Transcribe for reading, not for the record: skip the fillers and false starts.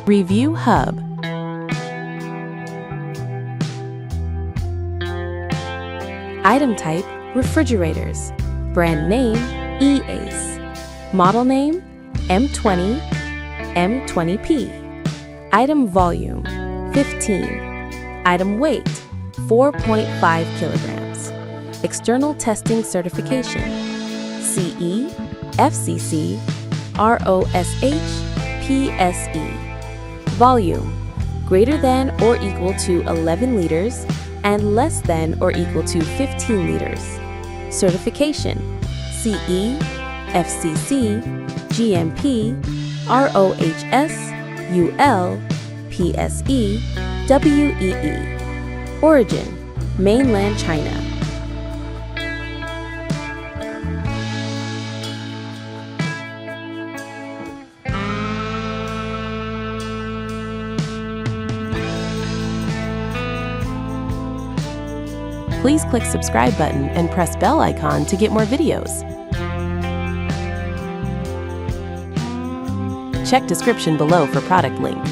Review Hub. Item type, refrigerators. Brand name, EACE. Model name, M20, M20P. Item volume, 15. Item weight, 4.5 kilograms. External testing certification, CE, FCC, ROSH, PSE. Volume, greater than or equal to 11 liters and less than or equal to 15 liters. Certification, CE, FCC, GMP, RoHS UL, PSE, WEE. Origin, Mainland, China. Please click subscribe button and press bell icon to get more videos. Check description below for product link.